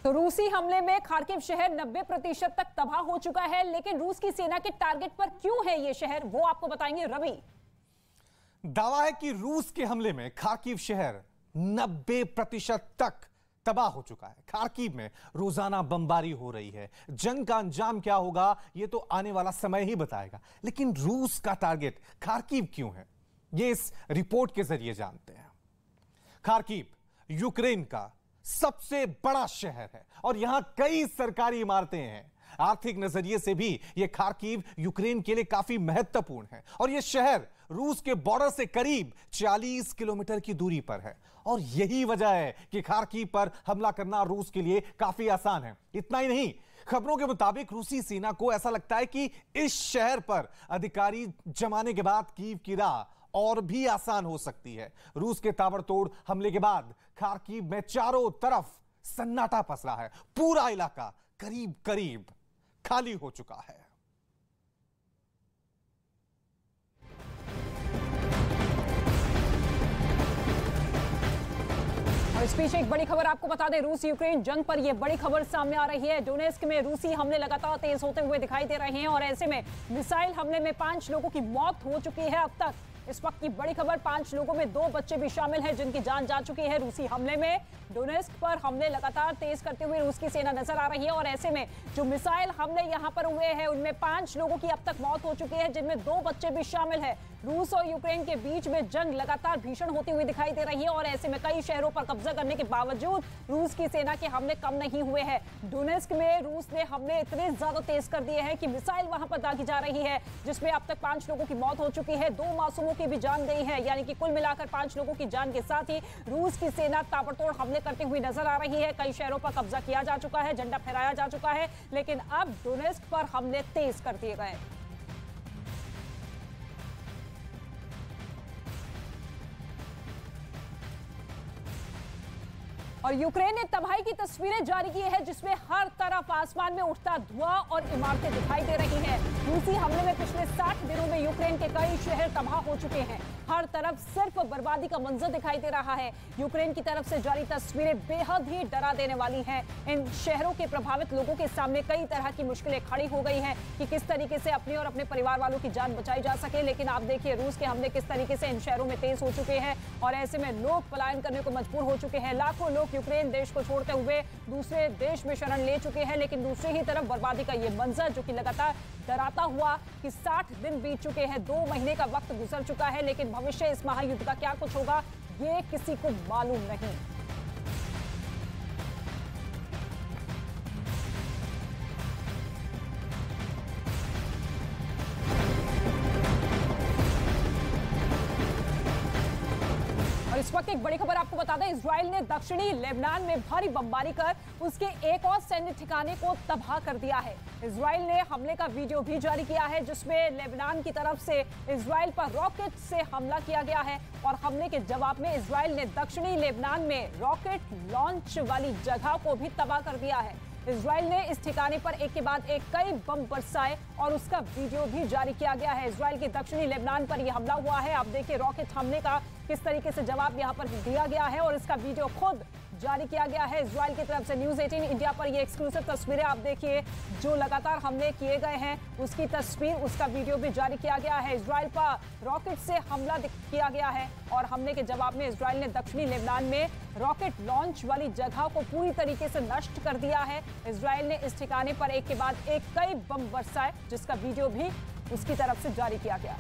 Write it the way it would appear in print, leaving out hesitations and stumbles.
तो रूसी हमले में खार्किव शहर 90% तक तबाह हो चुका है, लेकिन रूस की सेना के टारगेट पर क्यों है ये शहर, वो आपको बताएंगे रवि। दावा है कि रूस के हमले में खार्किव शहर 90% तक तबाह हो चुका है। खार्किव में रोजाना बमबारी हो रही है। जंग का अंजाम क्या होगा यह तो आने वाला समय ही बताएगा, लेकिन रूस का टारगेट खार्किव क्यों है, यह इस रिपोर्ट के जरिए जानते हैं। खार्किव यूक्रेन का सबसे बड़ा शहर है और यहां कई सरकारी इमारतें हैं। आर्थिक नजरिए से भी यह खार्किव यूक्रेन के लिए काफी महत्वपूर्ण है और यह शहर रूस के बॉर्डर से करीब 40 किलोमीटर की दूरी पर है और यही वजह है कि खार्किव पर हमला करना रूस के लिए काफी आसान है। इतना ही नहीं, खबरों के मुताबिक रूसी सेना को ऐसा लगता है कि इस शहर पर अधिकारी जमाने के बाद कीव की राह और भी आसान हो सकती है। रूस के ताबड़तोड़ हमले के बाद खार्किव में चारों तरफ सन्नाटा पसरा है। पूरा इलाका करीब करीब खाली हो चुका है। और इस बीच एक बड़ी खबर आपको बता दें, रूस यूक्रेन जंग पर यह बड़ी खबर सामने आ रही है। डोनेस्क में रूसी हमले लगातार तेज होते हुए दिखाई दे रहे हैं और ऐसे में मिसाइल हमले में 5 लोगों की मौत हो चुकी है। अब तक इस वक्त की बड़ी खबर, 5 लोगों में 2 बच्चे भी शामिल हैं जिनकी जान जा चुकी है। रूसी हमले में डोनेस्क पर हमले लगातार तेज करते हुए रूस की सेना नजर आ रही है और ऐसे में जो मिसाइल हमले यहां पर हुए हैं उनमें 5 लोगों की अब तक मौत हो चुकी है, जिनमें 2 बच्चे भी शामिल है। रूस और यूक्रेन के बीच में जंग लगातार भीषण होती हुई दिखाई दे रही है और ऐसे में कई शहरों पर कब्जा करने के बावजूद रूस की सेना के हमले कम नहीं हुए हैं। डोनेस्क में रूस ने हमले इतने ज्यादा तेज कर दिए हैं कि मिसाइल वहां पर दागी जा रही है, जिसमें अब तक 5 लोगों की मौत हो चुकी है, 2 मासूमों की भी जान गई है, यानी कि कुल मिलाकर 5 लोगों की जान के साथ ही रूस की सेना ताबड़तोड़ हमले करती हुई नजर आ रही है। कई शहरों पर कब्जा किया जा चुका है, झंडा फहराया जा चुका है, लेकिन अब डोनेस्क पर हमले तेज कर दिए गए। और यूक्रेन ने तबाही की तस्वीरें जारी की है, जिसमें हर तरफ आसमान में उठता धुआं और इमारतें दिखाई दे रही हैं। रूसी हमले में पिछले 60 दिनों में यूक्रेन के कई शहर तबाह हो चुके हैं। हर तरफ सिर्फ बर्बादी का मंजर दिखाई दे रहा है। यूक्रेन की तरफ से जारी तस्वीरें बेहद ही डरा देने वाली हैं। इन शहरों के प्रभावित लोगों के सामने कई तरह की मुश्किलें खड़ी हो गई हैं कि किस तरीके से अपने और अपने परिवार वालों की जान बचाई जा सके। लेकिन आप देखिए रूस के हमले किस तरीके से इन शहरों में तेज हो चुके हैं और ऐसे में लोग पलायन करने को मजबूर हो चुके हैं। लाखों लोग यूक्रेन देश को छोड़ते हुए दूसरे देश में शरण ले चुके हैं, लेकिन दूसरी ही तरफ बर्बादी का ये मंजर जो कि लगातार डराता हुआ कि 60 दिन बीत चुके हैं, 2 महीने का वक्त गुजर चुका है, लेकिन भविष्य इस महायुद्ध का क्या कुछ होगा ये किसी को मालूम नहीं। और इस वक्त एक बड़ी खबर आपको बता दें, इजराइल ने दक्षिणी लेबनान में भारी बमबारी कर उसके एक और सैन्य ठिकाने को तबाह कर दिया है। इजराइल ने हमले का वीडियो भी जारी किया है, जिसमें लेबनान की तरफ से इजराइल पर रॉकेट से हमला किया गया है और हमले के जवाब में इजराइल ने दक्षिणी लेबनान में रॉकेट लॉन्च वाली जगह को भी तबाह कर दिया है। इजराइल ने इस ठिकाने पर एक के बाद एक कई बम बरसाए और उसका वीडियो भी जारी किया गया है। इजराइल के दक्षिणी लेबनान पर यह हमला हुआ है। आप देखिए रॉकेट हमले का किस तरीके से जवाब यहां पर दिया गया है और इसका वीडियो खुद जारी किया गया है इजराइल की तरफ से। न्यूज़ 18 इंडिया पर ये एक्सक्लूसिव तस्वीरें आप देखिए, जो लगातार हमले किए गए हैं उसकी तस्वीर, उसका वीडियो भी जारी किया गया है। इजराइल पर रॉकेट से हमला किया गया है और हमले के जवाब में इजराइल ने दक्षिणी लेबनान में रॉकेट लॉन्च वाली जगह को पूरी तरीके से नष्ट कर दिया है। इजराइल ने इस ठिकाने पर एक के बाद एक कई बम बरसाए, जिसका वीडियो भी उसकी तरफ से जारी किया गया।